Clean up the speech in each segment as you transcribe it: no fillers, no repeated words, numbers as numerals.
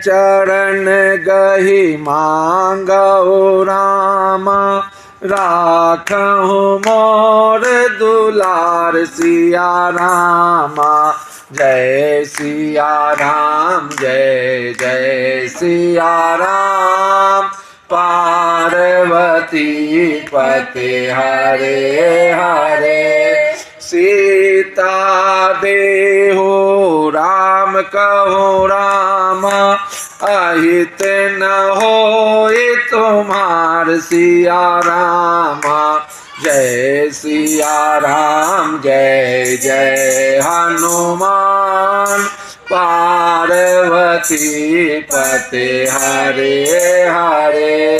चरण गही मांगो रामा, राखहु मोर दुलार सिया रामा। जय सिया राम, जय जय सिया राम। पार्वती पति हरे हरे, सीता देहु राम कहो राम। अहित न होए तुम्हार सिया रामा। जय सिया राम, जय जय हनुमान। पार्वती पति हरे हरे।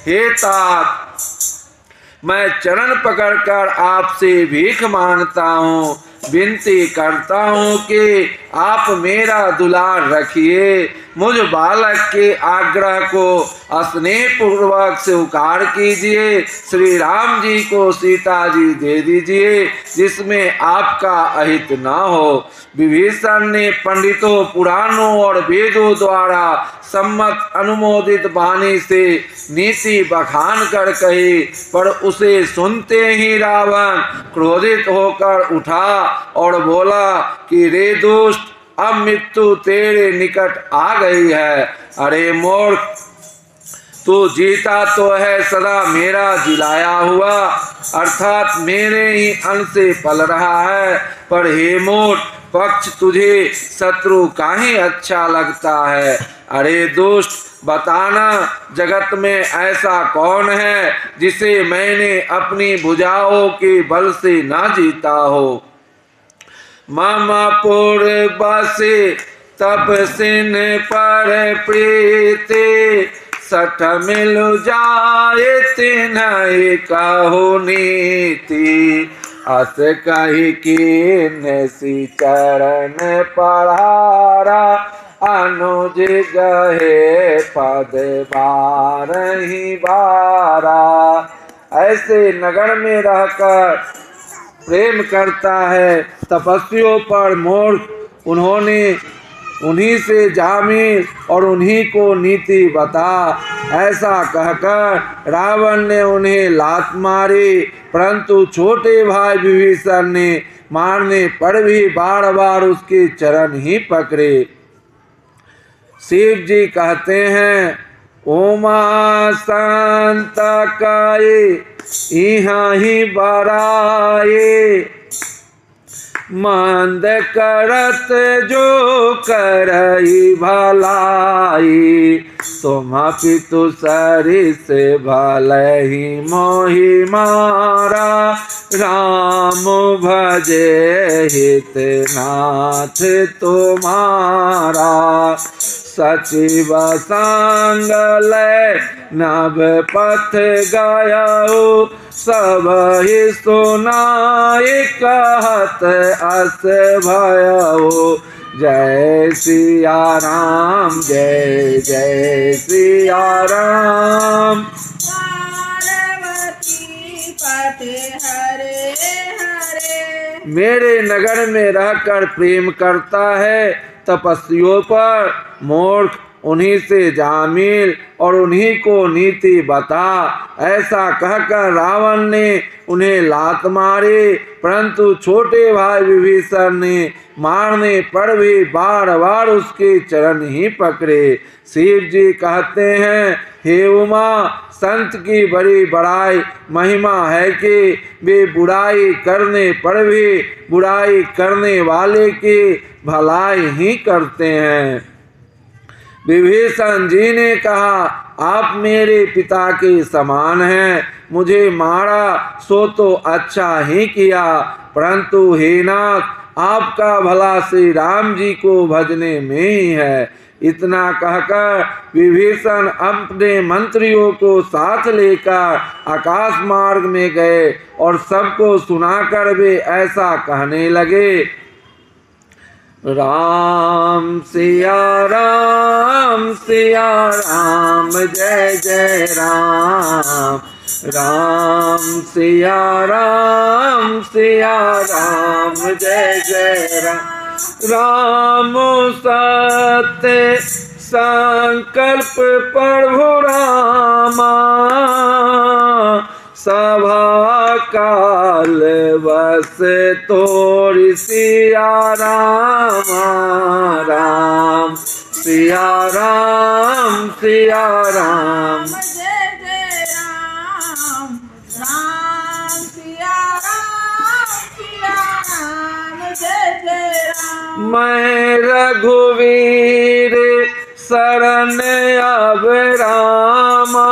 हे तात, मैं चरण पकड़कर आपसे भीख मांगता हूँ, विनती करता हूँ कि आप मेरा दुलार रखिए। मुझ बालक के आग्रह को स्नेह पूर्वक स्वीकार कीजिए। श्री राम जी को सीता जी दे दीजिए, जिसमें आपका अहित न हो। विभीषण ने पंडितों, पुराणों और वेदों द्वारा सम्मत अनुमोदित वाणी से नीति बखान कर कही, पर उसे सुनते ही रावण क्रोधित होकर उठा और बोला कि रे दुष्ट, अब मृत्यु तेरे निकट आ गई है। अरे मूर्ख, तू जीता तो है सदा मेरा जिलाया हुआ, अर्थात मेरे ही अन्न से पल रहा है। पर हे मूर्ख, पक्ष तुझे शत्रु काहे अच्छा लगता है। अरे दुष्ट, बताना जगत में ऐसा कौन है जिसे मैंने अपनी भुजाओं के बल से ना जीता हो। मम पूर्वसे तपसिन पर प्रीति, सठ मिल जाए तिन्हि कहो नीति। अस कही कीन्ह सी चरण पधारा, अनुज गहे पद बारहि बारा। ऐसे नगर में रहकर प्रेम करता है तपस्वियों पर मूर्ख, उन्हीं से जामिल और उन्हीं को नीति बता। ऐसा कहकर रावण ने उन्हें लात मारी, परंतु छोटे भाई विभीषण ने मारने पर भी बार बार उसके चरण ही पकड़े। शिव जी कहते हैं, उमा संतकाये यहाँ ही बराये, मंद करत जो करई भलाई। तुम पितु सरिस भले ही मोहि मारा, राम भजे हित नाथ तुम्हारा। सचिव संग ले नभ पथ गयऊ, सब ही सुनाई कहत अस भयऊ। जय सिया राम, जय जय सिया राम। पार्वती पति हरे हरे, मेरे नगर में रहकर प्रेम करता है तपस्वियों पर मूर्ख, उन्हीं से जामिल और उन्हीं को नीति बता। ऐसा कहकर रावण ने उन्हें लात मारी, परंतु छोटे भाई विभीषण ने मारने पर भी बार बार उसके चरण ही पकड़े। शिव जी कहते हैं, हे उमा, संत की बड़ी बड़ाई महिमा है कि वे बुराई करने पर भी बुराई करने वाले की भलाई ही करते हैं। विभीषण जी ने कहा, आप मेरे पिता के समान हैं, मुझे मारा सो तो अच्छा ही किया, परंतु हे नाथ, आपका भला श्री राम जी को भजने में ही है। इतना कहकर विभीषण अपने मंत्रियों को साथ लेकर आकाश मार्ग में गए और सबको सुनाकर वे ऐसा कहने लगे, राम सिया राम सिया राम, जय जय राम। राम सिया राम सिया राम, जय जय राम। राम सत्य संकल्प प्रभु रामा सभा काल बस तोरि सिया रामा राम सिया राम सिया राम जय जय राम राम सिया राम जय जय राम। मैं रघुवीर शरण अब रामा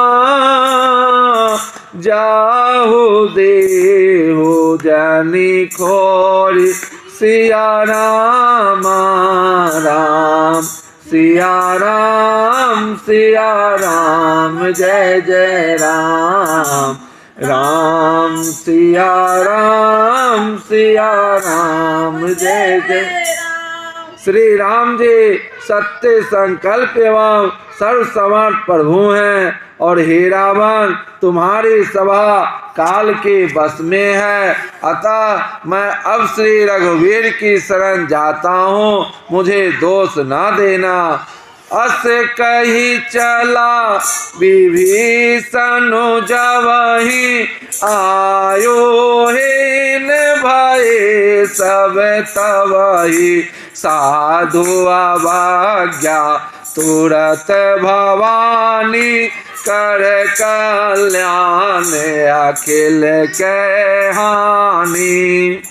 जाहु देहु जनि खोरि सिया रामा राम सिया राम जय जय राम राम सिया राम जय जय। श्री राम जी सत्य संकल्प एवं सर्व समर्थ प्रभु हैं और हे रावण तुम्हारी सभा काल के बस में है, अतः मैं अब श्री रघुवीर की शरण जाता हूँ, मुझे दोष न देना। अस कही चला विभीषण जबहि आयो हीन भये सब तबहि साधु अभाग्या तुरत भवानी कर कल्याण अखिल के हानि।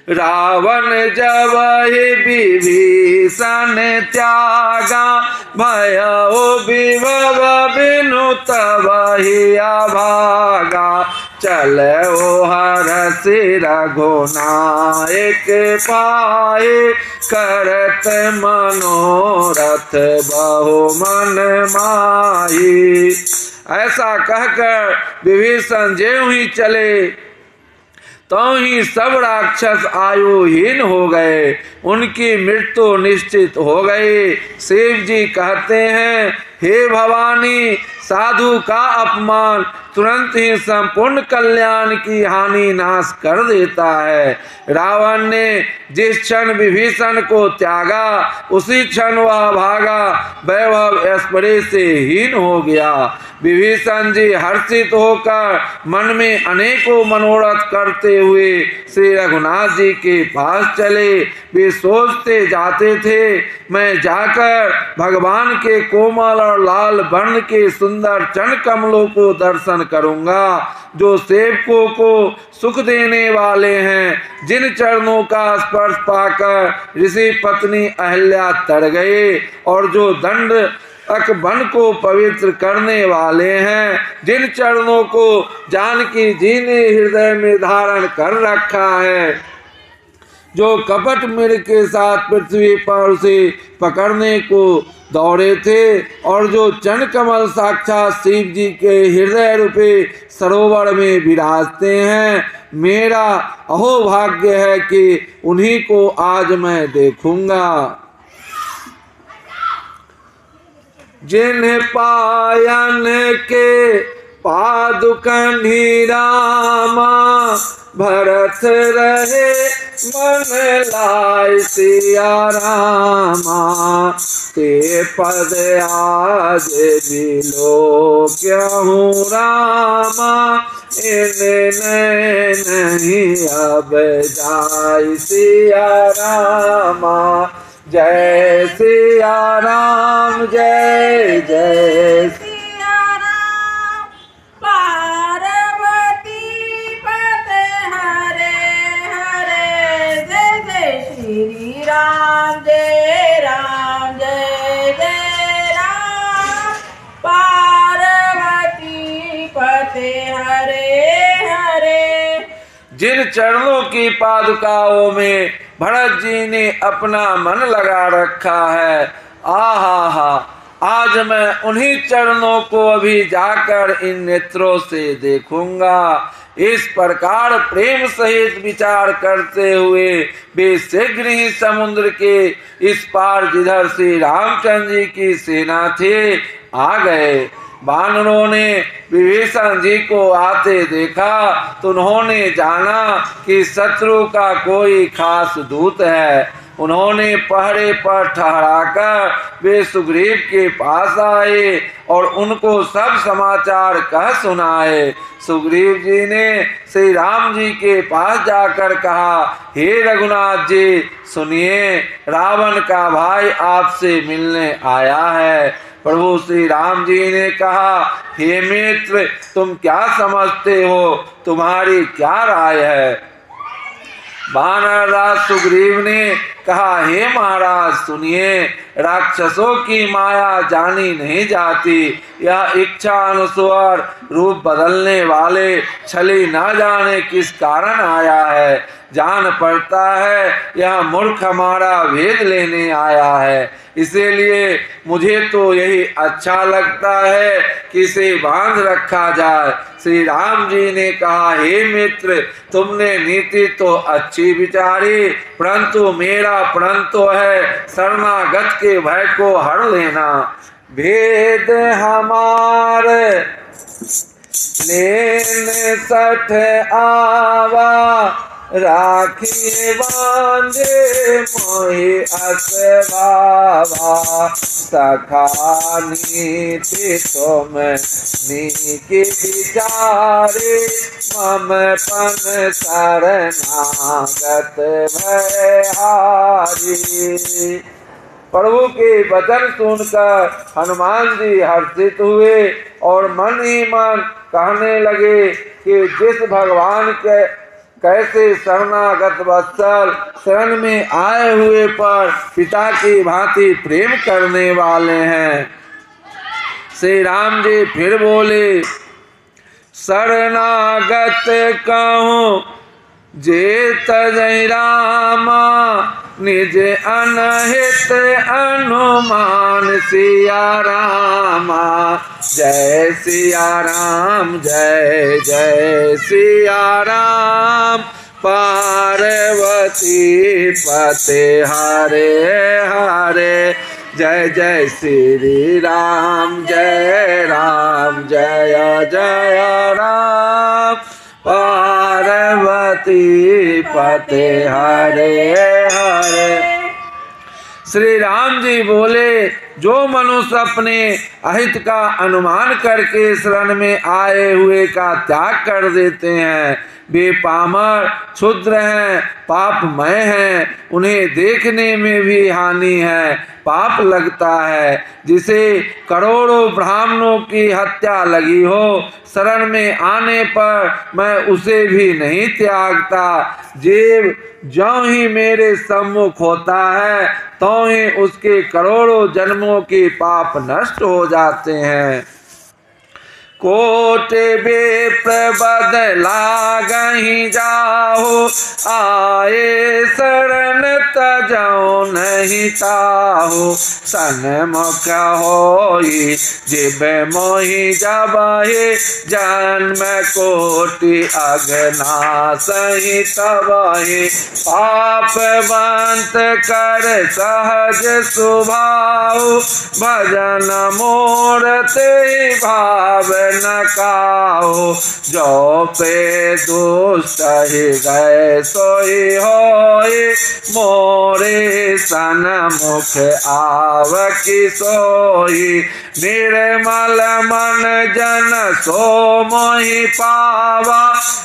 रावण जब विभीषण त्यागा भयो विभव बिनु तबहि अभागा चलो हरष रघुनायक पाए करत मनोरथ बहु मन माही। ऐसा कहकर विभीषण ज्यों ही चले तो ही सब राक्षस आयुहीन हो गए, उनकी मृत्यु निश्चित हो गई। शिव जी कहते हैं, हे भवानी साधु का अपमान तुरंत ही संपूर्ण कल्याण की हानि नाश कर देता है। रावण ने जिस क्षण विभीषण को त्यागा उसी क्षण वह भागा वैभव ऐश्वर्य से हीन हो गया। विभीषण जी हर्षित होकर मन में अनेकों मनोरथ करते हुए श्री रघुनाथ जी के पास चले। वे सोचते जाते थे, मैं जाकर भगवान के कोमल और लाल वर्ण के सुंदर चरण कमलों को दर्शन करूंगा, जो सेवकों को सुख देने वाले हैं। जिन चरणों का स्पर्श पाकर ऋषि पत्नी अहल्या तर गए और जो दंड वन को पवित्र करने वाले हैं, जिन चरणों को जानकी जी ने हृदय में धारण कर रखा है, जो कपट मृग के साथ पृथ्वी पर उसे पकड़ने को दौड़े थे और जो चरण कमल साक्षात शिव जी के हृदय रूपे सरोवर में विराजते हैं, मेरा अहोभाग्य है कि उन्हीं को आज मैं देखूंगा। जिन्हें पायन के पादुकन ही रामा भरत रहे मन लाय सिया रामा ते पद आज बिलो क्यों रामा इन्हें नहीं अब जाय सिया रामा जय सिया राम जय जय सिया राम। पार्वती पते हरे हरे जय जय श्री राम जय राम जय जय राम। पार्वती पते हरे हरे। जिन चरणों की पादुकाओं में भरत जी ने अपना मन लगा रखा है, आहा आज मैं उन्हीं चरणों को अभी जाकर इन नेत्रों से देखूंगा। इस प्रकार प्रेम सहित विचार करते हुए वे शीघ्र ही समुद्र के इस पार जिधर श्री रामचंद्र जी की सेना थे आ गए। वानरों ने विभीषण जी को आते देखा तो उन्होंने जाना कि शत्रु का कोई खास दूत है। उन्होंने पहरे पर ठहराकर वे सुग्रीव के पास आए और उनको सब समाचार कह सुनाए। सुग्रीव जी ने श्री राम जी के पास जाकर कहा, हे रघुनाथ जी सुनिए, रावण का भाई आपसे मिलने आया है। प्रभु श्री राम जी ने कहा, हे मित्र तुम क्या समझते हो, तुम्हारी क्या राय है। वानर राज सुग्रीव ने कहा, हे महाराज सुनिए, राक्षसों की माया जानी नहीं जाती। यह इच्छा अनुसार रूप बदलने वाले छली न जाने किस कारण आया है। जान पड़ता है यह मूर्ख हमारा भेद लेने आया है, इसीलिए मुझे तो यही अच्छा लगता है कि इसे बांध रखा जाए। श्री राम जी ने कहा, हे मित्र तुमने नीति तो अच्छी विचारी, परंतु मेरा प्रण तो है शरणागत के भय को हर लेना। भेद हमारे लेन सठ आवा, राखिए बांधे मोहि असवावा। सखा नीति तुम नीति विचारे, मम पन शरणागत भयहारी। प्रभु के वचन सुनकर हनुमान जी हर्षित हुए और मन ही मन कहने लगे कि जिस भगवान के कैसे शरणागत वत्सल शरण में आए हुए पर पिता की भांति प्रेम करने वाले हैं। श्री राम जी फिर बोले, शरणागत कहूँ जे तजै रामा, निज अनहित अनुमान सिया रामा। जय सिया राम जय जय सिया राम, पार्वती पते हरे हरे। जय जय श्री राम जय राम जय जय राम, पार्वती पते हरे हरे। श्री राम जी बोले, जो मनुष्य अपने अहित का अनुमान करके शरण में आए हुए का त्याग कर देते हैं, वे पामर क्षुद्र हैं, पापमय हैं, उन्हें देखने में भी हानि है, पाप लगता है। जिसे करोड़ों ब्राह्मणों की हत्या लगी हो, शरण में आने पर मैं उसे भी नहीं त्यागता। जीव ज्यों ही मेरे सम्मुख होता है त्यों ही उसके करोड़ों जन्मों के पाप नष्ट हो जाते हैं। कोट विप्र बदलागहि जाहो, आए शरण तजौ नहीं ताहो। सन्मुख होई जिब मोहि जबहि, जन्म कोटि अगनासहि तबहि। पापवंत कर सहज स्वभाव, भजन मूर्ति भाव न काहो। जो पे दुष्ट ही गए सोई होई, मोरे सन्मुख आव की सोई। निर्मल मन जन सो मोहि पावा,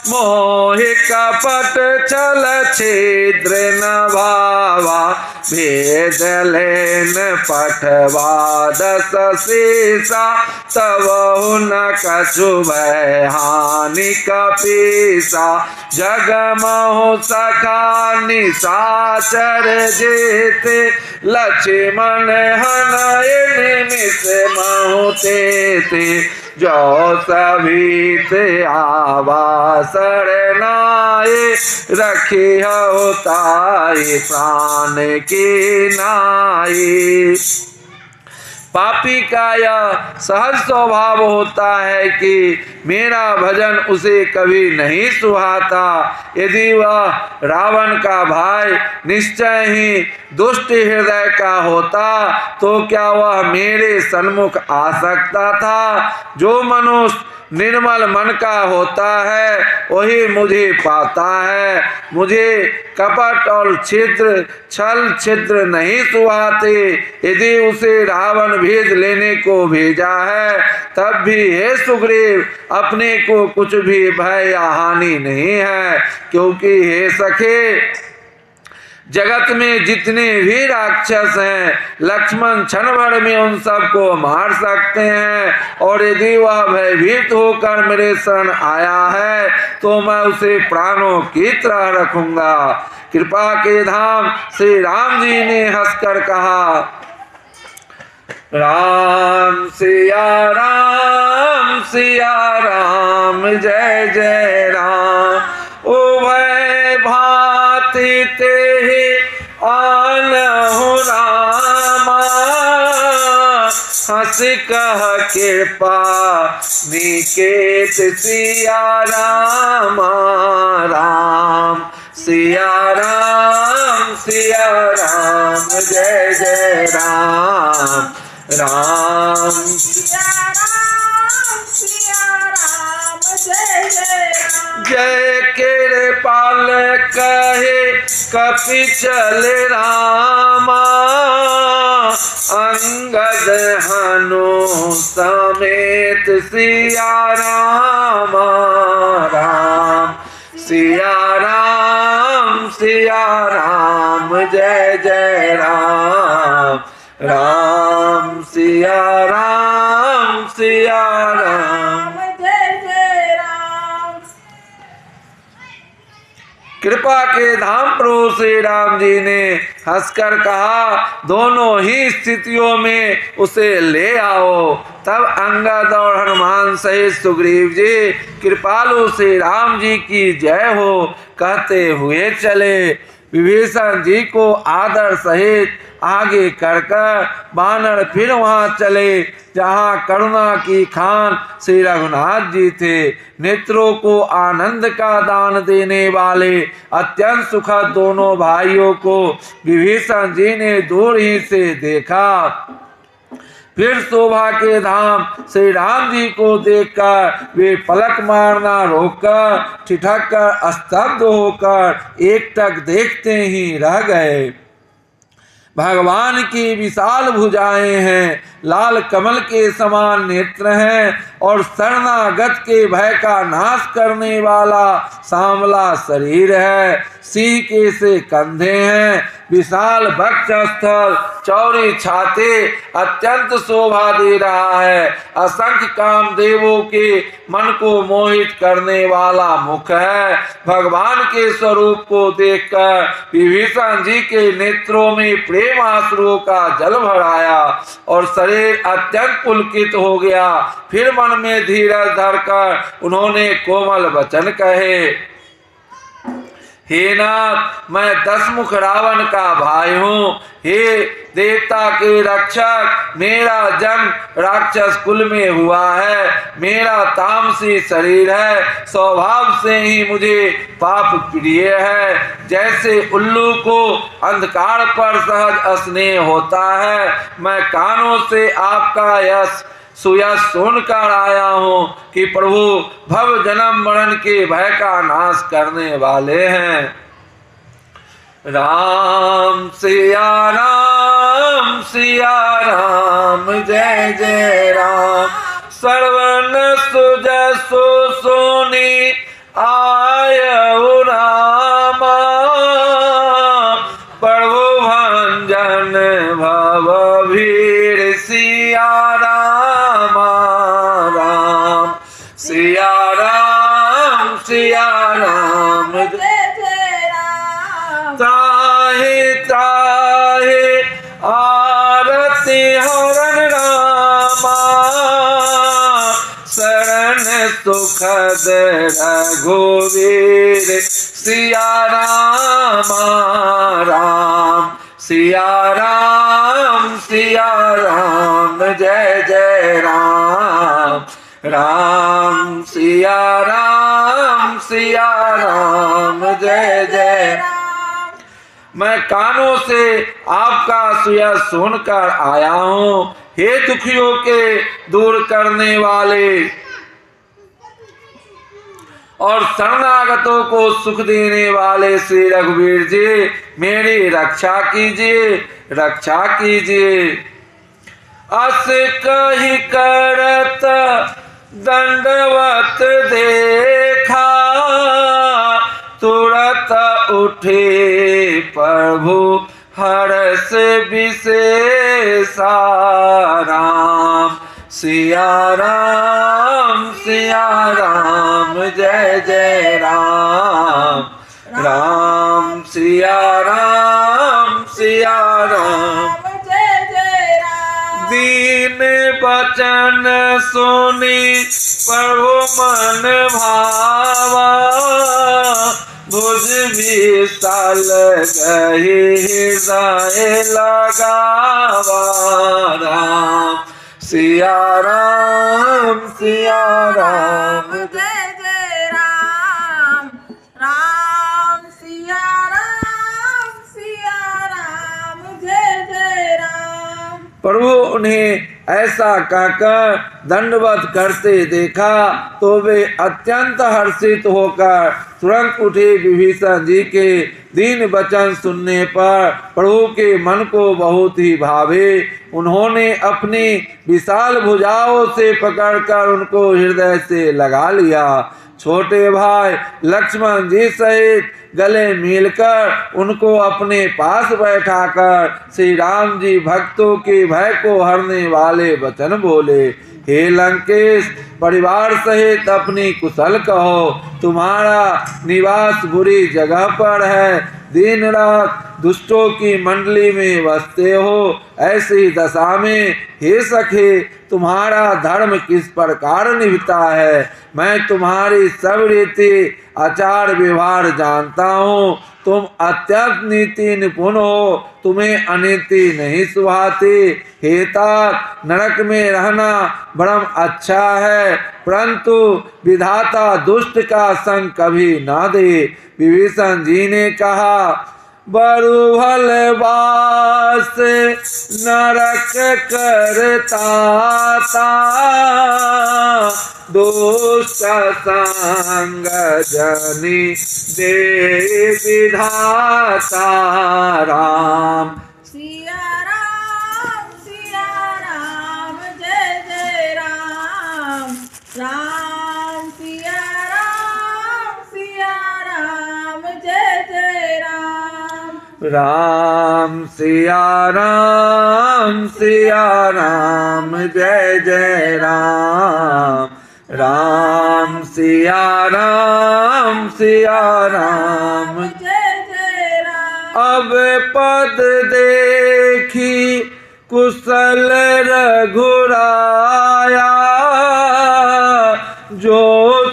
मोहि कपट छल छिद्र न भावा। भेद लेन पठवा दस सीसा, तब न कछु भय हानि कपीसा। जगमहु सखा निशाचर जेते, लक्ष्मण हनय निमिष महु तेते। जो सभीत आवा शरणाए, रखी होताई प्राण की नाई। पापी का यह सहज स्वभाव होता है कि मेरा भजन उसे कभी नहीं सुहाता। यदि वह रावण का भाई निश्चय ही दुष्ट हृदय का होता तो क्या वह मेरे सन्मुख आ सकता था? जो मनुष्य निर्मल मन का होता है वही मुझे पाता है। मुझे कपट और छल छिद्र नहीं सुहाते। यदि उसे रावण भेद लेने को भेजा है तब भी हे सुग्रीव अपने को कुछ भी भय या हानि नहीं है, क्योंकि हे सखे जगत में जितने भी राक्षस हैं लक्ष्मण क्षण भर में उन सबको मार सकते हैं, और यदि वह भयभीत होकर मेरे शरण आया है तो मैं उसे प्राणों की तरह रखूंगा। कृपा के धाम श्री राम जी ने हंसकर कहा, राम सिया राम जय जय राम। उभय भांति ते आनहु रामा, हंस कह कृपा निकेत सिया राम। राम सिया राम जय जय राम। राम सिया राम जय जय राम। जय कृपाल कहे कपि चल रामा, अंगद हनु समेत सिया राम। राम सिया राम जय जय राम। राम सिया राम जय जय राम। कृपा के धाम प्रभु श्री राम जी ने हंसकर कहा, दोनों ही स्थितियों में उसे ले आओ। तब अंगद और हनुमान सहित सुग्रीव जी कृपालु श्री राम जी की जय हो कहते हुए चले। विभीषण जी को आदर सहित आगे कर बानर फिर वहां चले जहां करुणा की खान श्री रघुनाथ जी थे। नेत्रों को आनंद का दान देने वाले अत्यंत सुखद दोनों भाइयों को विभीषण जी ने दूर ही से देखा। फिर शोभा के धाम श्री राम जी को देखकर वे पलक मारना रोककर ठिठक कर स्तब्ध होकर एकटक देखते ही रह गए। भगवान की विशाल भुजाएं हैं, लाल कमल के समान नेत्र हैं और शरणागत के भय का नाश करने वाला सांवला शरीर है। सिंह के से कंधे हैं, विशाल वक्षस्थल, चौड़ी छाती अत्यंत शोभा दे रहा है। असंख्य कामदेवों के मन को मोहित करने वाला मुख है। भगवान के स्वरूप को देखकर विभीषण जी के नेत्रों में प्रेम आंसुओं का जल भर आया और शरीर अत्यंत पुलकित हो गया। फिर मन में धीरज धरकर उन्होंने कोमल वचन कहे, हे नाथ, मैं दशमुख रावण का भाई हूँ। हे देवता के रक्षक, मेरा जन्म राक्षस कुल में हुआ है। मेरा तामसी शरीर है, स्वभाव से ही मुझे पाप प्रिय है। जैसे उल्लू को अंधकार पर सहज स्नेह होता है, मैं कानों से आपका यश सुयश सुनकर आया हूँ कि प्रभु भव जन्म मरण के भय का नाश करने वाले हैं। राम सिया राम जय जय राम। सर्वन सुजसु सुनी आयउ रामा, प्रभु भंजन भव भीड़ सिया राम। राम सिया राम जय जय राम। त्राहि त्राहि आरति हरण रामा, शरण सुखद रघुवीर सिया राम। राम सिया राम जय जय राम। राम सिया राम जय जय राम। मैं कानों से आपका सुयश सुनकर आया हूँ। हे दुखियों के दूर करने वाले और शरणागतों को सुख देने वाले श्री रघुवीर जी, मेरी रक्षा कीजिए, रक्षा कीजिए। अस कहि करत दंडवत देखा, तुरत उठे प्रभु हर्ष विशेषा। राम सिया राम जय जय राम। राम सिया राम जय जय राम। दीन बचन सुनी प्रभु मन भावा, भुज विशाल गही हृदय लगावा। राम सिया राम जय जय राम। राम सिया राम जय जय राम। प्रभु उन्हें ऐसा कहकर दंडवत करते देखा तो वे अत्यंत हर्षित होकर तुरंत उठे। विभीषण जी के दीन वचन सुनने पर प्रभु के मन को बहुत ही भावे। उन्होंने अपनी विशाल भुजाओं से पकड़कर उनको हृदय से लगा लिया। छोटे भाई लक्ष्मण जी सहित गले मिलकर उनको अपने पास बैठाकर श्री राम जी भक्तों के भय को हरने वाले वचन बोले। हे लंकेश, परिवार सहित अपनी कुशल कहो। तुम्हारा निवास बुरी जगह पर है, दिन रात दुष्टों की मंडली में बसते हो। ऐसी दशा में हे सखे, तुम्हारा धर्म किस प्रकार निभता है? मैं तुम्हारी सब रीति आचार व्यवहार जानता हूँ। तुम अत्यंत नीति निपुण हो, तुम्हें अनीति नहीं सुहाती। हे तात, नरक में रहना बड़ा अच्छा है, परंतु विधाता दुष्ट का संग कभी ना दे। विभीषण जी ने कहा, बरु भल बास नरक करता ता, दुष्ट संग जनि दे विधाता। राम सिया राम जय जय राम। राम सिया राम जय जय राम। राम सिया राम जय जय राम। राम सिया राम जय जय राम। अब पद देखी कुशल रघुराया, जो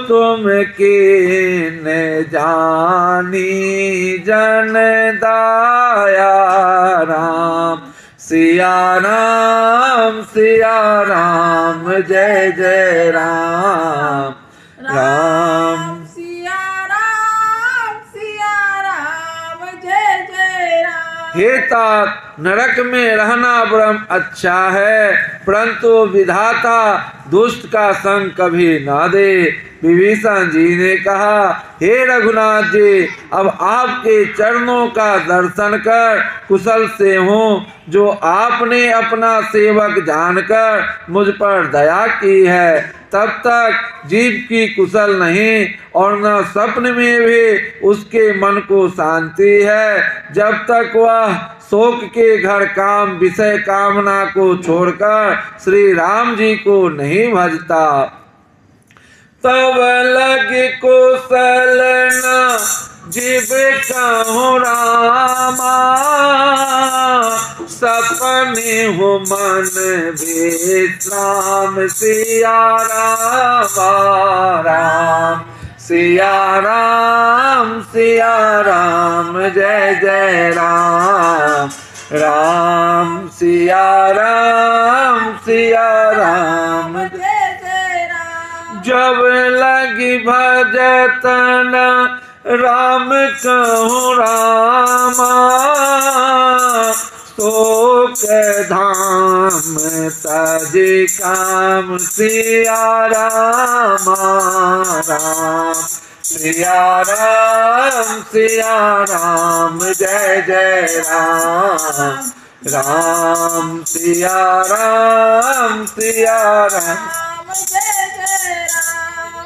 तुम कीन जानी जन दाया। राम सिया राम जय जय राम। राम सिया राम जय जय राम। हे तात, नरक में रहना ब्रह्म अच्छा है, परंतु विधाता दुष्ट का संग कभी ना दे। विभीषण जी ने कहा, हे रघुनाथ जी, अब आपके चरणों का दर्शन कर कुशल से हूँ। जो आपने अपना सेवक जानकर मुझ पर दया की है, तब तक जीव की कुशल नहीं और न स्वप्न में भी उसके मन को शांति है, जब तक वह शोक के घर काम विषय कामना को छोड़कर श्री राम जी को नहीं भजता। तब लग कुशल न जीव कहूँ रामा, सपने हो मन विश्राम सिया रामा। राम सिया राम जय जय राम। राम सिया राम सिया राम। जय जय राम। जब लगी भजतन राम कहूँ रामा, शोक धाम तज काम सिया रामा। राम सिया राम जय जय राम। राम सिया राम जय जय राम।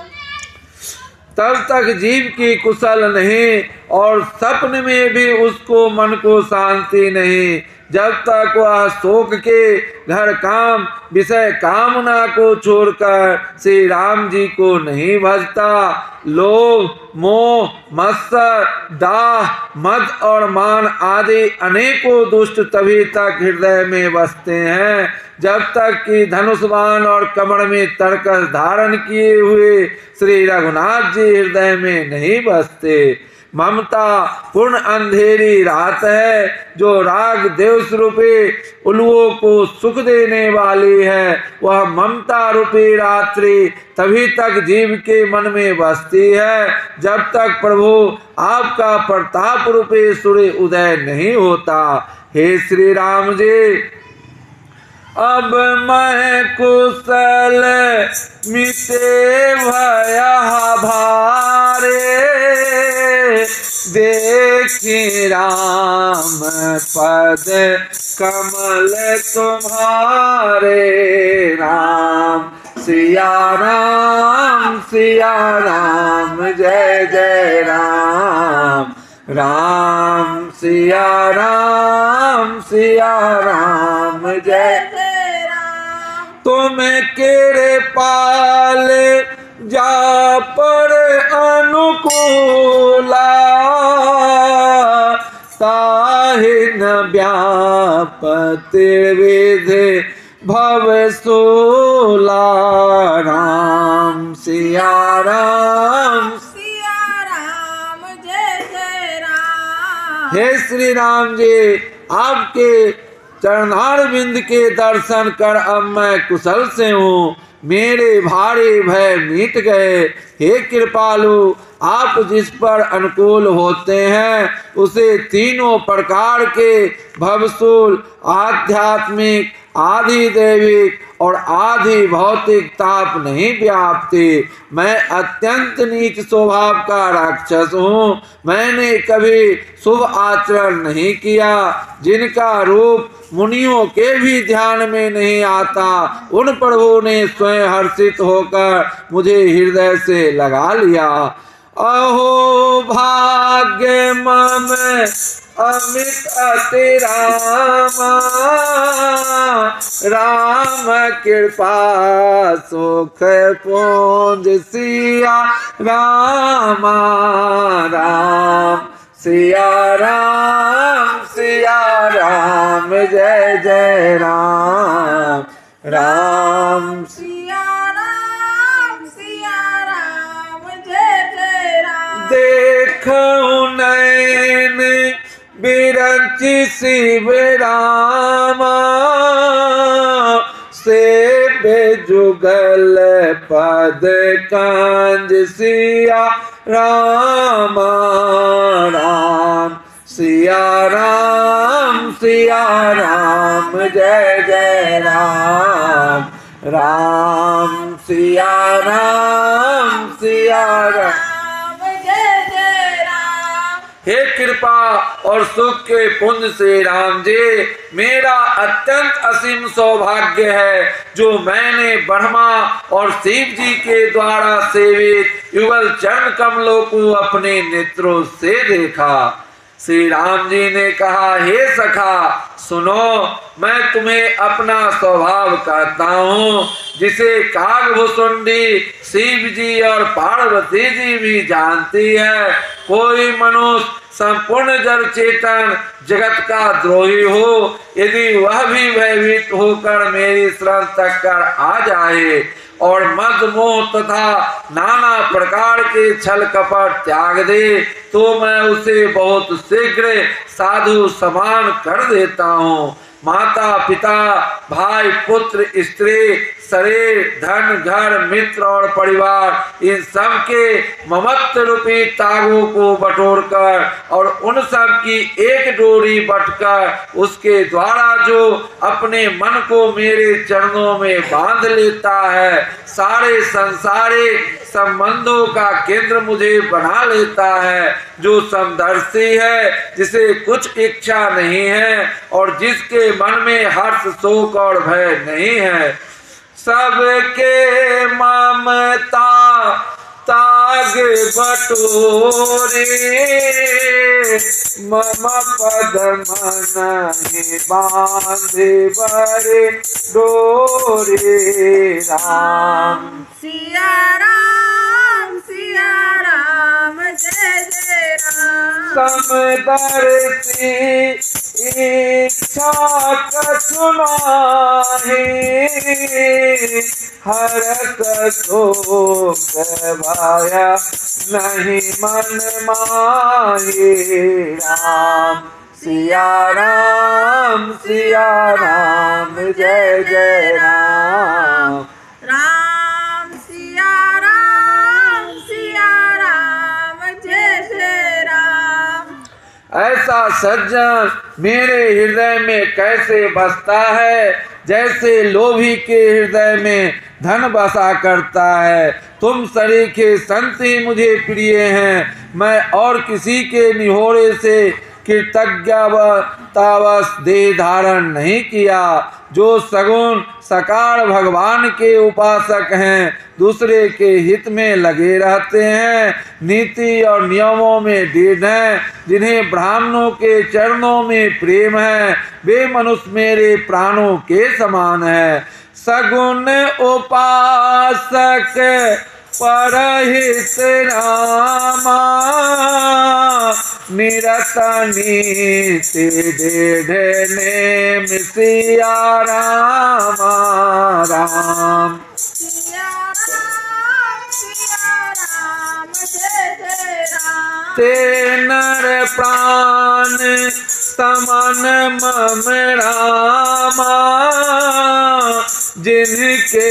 तब तक जीव की कुशल नहीं और सपने में भी उसको मन को शांति नहीं, जब तक वह शोक के घर काम विषय कामना को छोड़कर श्री राम जी को नहीं भजता। लोभ मोह मत्सर दाह मद और मान आदि अनेकों दुष्ट तभी तक हृदय में बसते हैं जब तक कि धनुष्बाण और कमर में तरकस धारण किए हुए श्री रघुनाथ जी हृदय में नहीं बसते। ममता पूर्ण अंधेरी रात है जो राग देव रूपी उल्लुओं को सुख देने वाली है। वह ममता रूपी रात्रि तभी तक जीव के मन में बसती है जब तक प्रभु आपका प्रताप रूपी सूर्य उदय नहीं होता। हे श्री राम जी, अब मैं कुशल मिटे भया भारे, देखी राम पद कमल तुम्हारे। राम सिया राम जय जय राम। राम सिया राम जय जय राम। तुम केरे पाल जा पर अनुकूला, ताहि न व्यापत विधि भव सूला। राम सिया राम जय जय राम। हे श्री राम जी, आपके चरणारविंद के दर्शन कर अब मैं कुशल से हूँ, मेरे भारी भय मिट गए। हे कृपालु, आप जिस पर अनुकूल होते हैं उसे तीनों प्रकार के भवसूल आध्यात्मिक आदि दैविक और आदि भौतिक ताप नहीं व्यापते। मैं अत्यंत नीच स्वभाव का राक्षस हूँ। मैंने कभी शुभ आचरण नहीं किया, जिनका रूप मुनियों के भी ध्यान में नहीं आता, उन प्रभु ने स्वयं हर्षित होकर मुझे हृदय से लगा लिया। अहो भाग्य मम अमित अति रामा, राम कृपा सुख पुंज सिया रामा। राम सिया राम जय जय राम। राम सिया राम जय जय राम। देखूं नैन बिरंची शिव रामा, से बेजुगल पद कांज सिया रामा। राम सिया राम जय जय राम। राम सिया राम जय जय राम। हे कृपा और सुख के पुंज से राम जी, मेरा अत्यंत असीम सौभाग्य है जो मैंने ब्रह्मा और शिव जी के द्वारा सेवित युगल चरण कमलों को अपने नेत्रों से देखा। श्री राम जी ने कहा, हे सखा सुनो, मैं तुम्हें अपना स्वभाव कहता हूँ, जिसे कागभुसुंडी शिव जी और पार्वती जी भी जानती है। कोई मनुष्य संपूर्ण जड़ चेतन जगत का द्रोही हो, यदि वह भी भयभीत होकर मेरी शरण तक कर आ जाए, और मद मोह तथा नाना प्रकार के छल कपट त्याग दे, तो मैं उसे बहुत शीघ्र साधु समान कर देता हूँ। माता पिता भाई पुत्र स्त्री शरीर धन घर मित्र और परिवार, इन सब के ममत्व रूपी तागों को बटोरकर और उन सब की एक डोरी बटकर उसके द्वारा जो अपने मन को मेरे चरणों में बांध लेता है, सारे संसारिक संबंधों का केंद्र मुझे बना लेता है, जो समदर्शी है, जिसे कुछ इच्छा नहीं है और जिसके मन में हर्ष शोक और भय नहीं है, सबके ममता ताग बटोरे, मम पद मन ही बांधे बरे डोरे। राम सिया राम जय जय राम। समदर्शी इच्छा कछु नाहि, हरत शोक भय नहीं मन माहि। राम सिया राम जय जय राम। राम सिया राम जय जय राम। ऐसा सज्जन मेरे हृदय में कैसे बसता है, जैसे लोभी के हृदय में धन बसा करता है। तुम सरीखे संत ही मुझे प्रिय हैं। मैं और किसी के निहोरे से कृतज्ञतावश देह धारण नहीं किया। जो सगुण सकार भगवान के उपासक हैं, दूसरे के हित में लगे रहते हैं, नीति और नियमों में दृढ़ हैं, जिन्हें ब्राह्मणों के चरणों में प्रेम है, वे मनुष्य मेरे प्राणों के समान है। सगुण उपासक परहित रामा, निरत नीति दृढ़ नेम सिया रामा। राम सिया राम जय जय राम। ते नर प्राण समन मम रामा, जिनके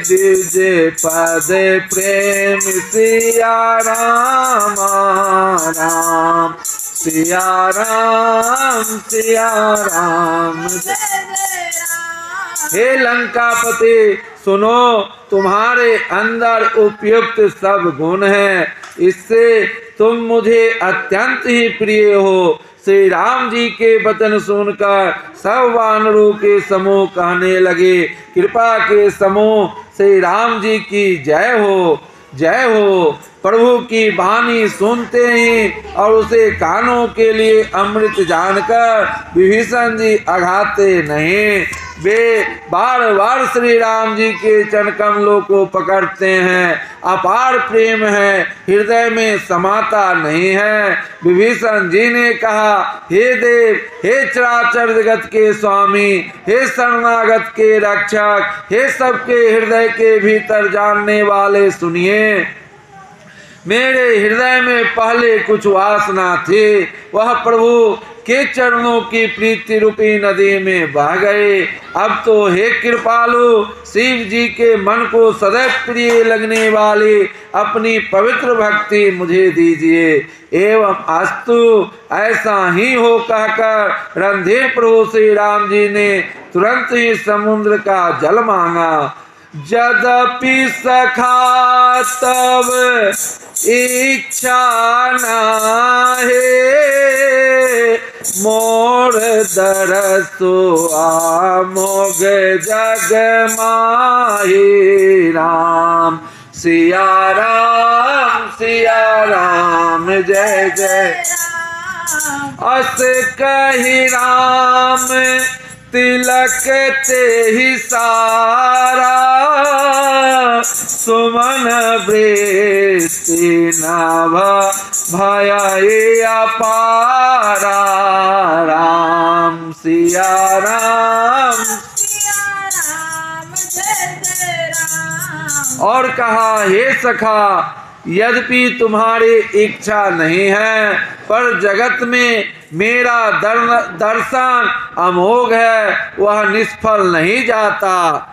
द्विज पद प्रेम सिया रामा। राम सिया राम जय जय राम। हे लंकापति, सुनो, तुम्हारे अंदर उपयुक्त सब गुण हैं, इससे तुम मुझे अत्यंत ही प्रिय हो। श्री राम जी के वचन सुनकर सब वानरों के समूह कहने लगे, कृपा के समूह श्री राम जी की जय हो, जय हो। प्रभु की वाणी सुनते ही और उसे कानों के लिए अमृत जानकर विभीषण जी अघाते नहीं, वे बार बार श्री राम जी के चरण कमलों को पकड़ते हैं। अपार प्रेम है, हृदय में समाता नहीं है। विभीषण जी ने कहा, हे देव, हे चराचर जगत के स्वामी, हे शरणागत के रक्षक, हे सबके हृदय के भीतर जानने वाले, सुनिए। मेरे हृदय में पहले कुछ वासना थी, वह प्रभु के चरणों की प्रीति रूपी नदी में बह गए। अब तो हे कृपालु, शिव जी के मन को सदैव प्रिय लगने वाली अपनी पवित्र भक्ति मुझे दीजिए। एवं अस्तु, ऐसा ही हो कहकर रणधीर प्रभु श्री राम जी ने तुरंत ही समुद्र का जल मांगा। यद्यपि सखा तब इच्छा नाहे, मोर दरसो आमोग जग माही। राम सिया राम जय जय। अस कही राम तिलक ते ही सारा, सुमन वृष्टि नभ भय अपारा। राम सिया राम जय जय राम। और कहा, हे सखा, यद्यपि तुम्हारी इच्छा नहीं है, पर जगत में मेरा दर्शन अमोघ है, वह निष्फल नहीं जाता।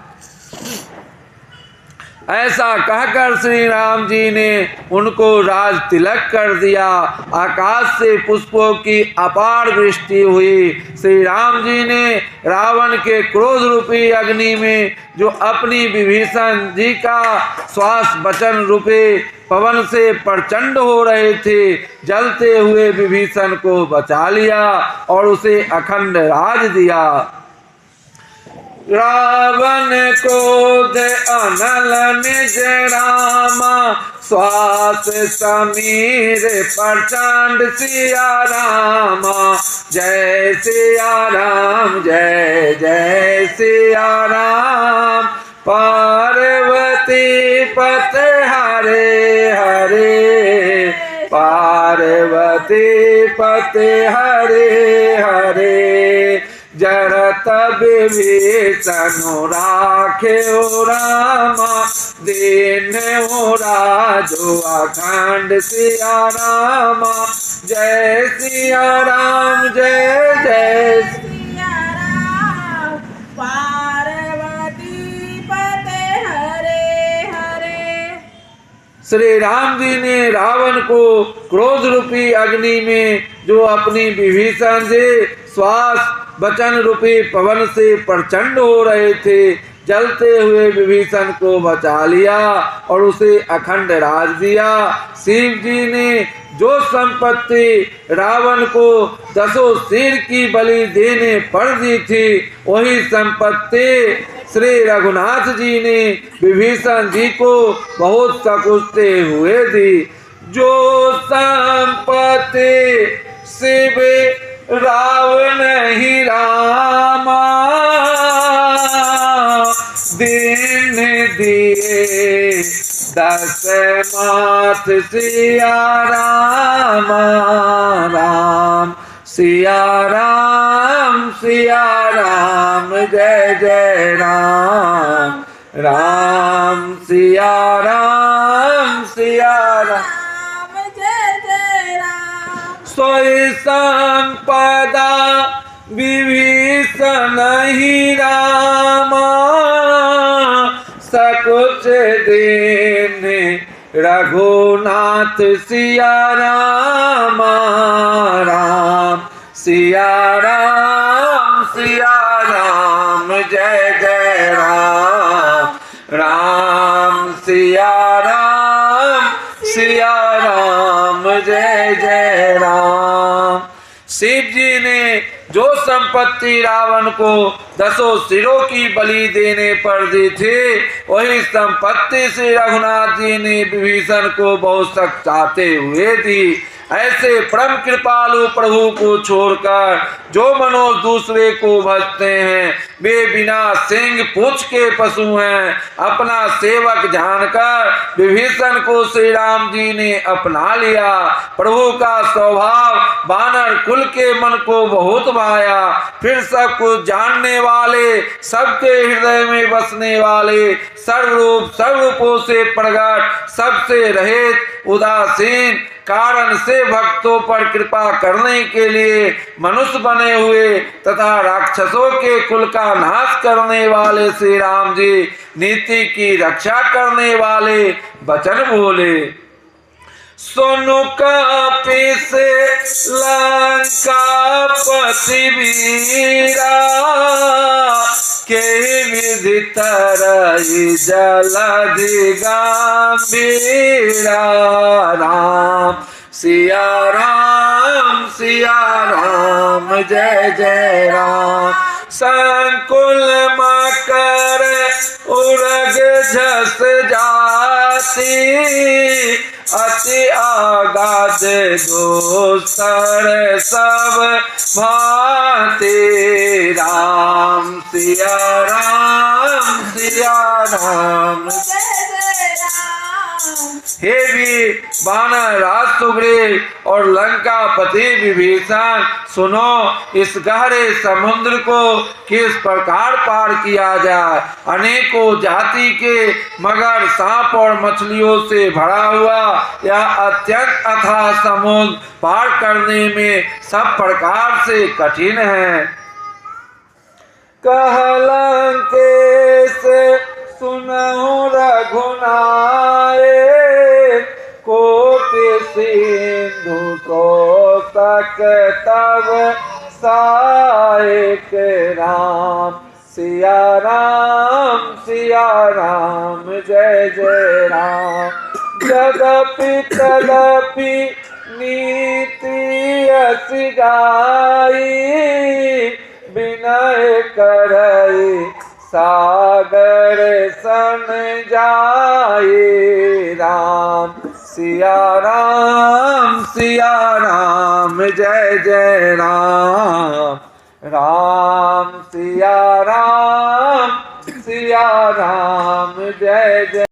ऐसा कहकर श्री राम जी ने उनको राज तिलक कर दिया। आकाश से पुष्पों की अपार वृष्टि हुई। श्री राम जी ने रावण के क्रोध रूपी अग्नि में जो अपनी विभीषण जी का श्वास वचन रूपे पवन से प्रचंड हो रहे थे, जलते हुए विभीषण को बचा लिया और उसे अखंड राज दिया। रावण क्रोध अनल निज रामा, श्वास समीर प्रचंड सिया रामा। जय सिया राम, जय जय सिया राम। पार्वती पत हरे हरे, पार्वती पत हरे हरे। जरत विभीषण राखे ओ रामा, दीन हो राजो अखंड सिया रामा। जय सिया राम, जय जय सिया राम। पार्वती पते हरे हरे। श्री राम जी ने रावण को क्रोध रूपी अग्नि में जो अपनी विभीषण से श्वास वचन रूपी पवन से प्रचंड हो रहे थे, जलते हुए विभीषण को बचा लिया और उसे अखंड राज दिया। शिव जी ने जो संपत्ति रावण को 10 सिर की बलि देने पर दी थी, वही संपत्ति श्री रघुनाथ जी ने विभीषण जी को बहुत सकुचते हुए दी। जो संपत्ति शिव रावण ही रामा, दीन दिए 10 माथ सिया रामा। राम सिया राम, सिया राम, जय जय राम। राम सिया राम, सिया राम, जय जय राम। सोई संपदा विभीषण ही रामा, सकुच दीन रघुनाथ सिया रामा। राम सिया राम, सिया राम, जय जय राम। राम सिया राम, सिया राम, जय जय राम। शिव जी ने जो संपत्ति रावण को 10 सिरों की बलि देने पर दी थी, वही संपत्ति से रघुनाथ जी ने विभीषण को बहुत सचाते हुए दी। ऐसे परम कृपालु प्रभु को छोड़कर जो मनुष्य दूसरे को भजते हैं, वे बिना सिंग पूंछ के पशु हैं। अपना सेवक जानकर विभीषण को श्री राम जी ने अपना लिया। प्रभु का स्वभाव वानर कुल के मन को बहुत भाया। फिर सब कुछ जानने वाले, सबके हृदय में बसने वाले, सर्वरूप सर्वरूपों से प्रगट, सबसे रहित, उदासीन, कारण से भक्तों पर कृपा करने के लिए मनुष्य बने हुए तथा राक्षसों के कुल का नाश करने वाले श्री राम जी नीति की रक्षा करने वाले वचन बोले। सोनु कापी से लंका पति वीरा, के विधि तरई जलधि गंभीरा। राम सिया राम, सिया राम, जय जय राम। संकुल मकर उड़ग झस जाती, अति आगाध दोसर सब भांति। राम सिया राम, सिया राम, जय जय राम। हे वीर वानर राज सुग्रीव और लंकापति विभीषण, सुनो इस गहरे समुद्र को किस प्रकार पार किया जाए। अनेकों जाति के मगर, सांप और मछलियों से भरा हुआ यह अत्यंत अथाह समुद्र पार करने में सब प्रकार से कठिन है। कहलंकेश सुनहु रघुनाए, कोटि सिंधु तोषक तब सहायक राम। सिया राम जय जय राम। यद्यपि तदपि नीति यस गाई, विनय करई सागर सन जाए राम। सिया राम जय जय राम। राम सिया राम जय जय।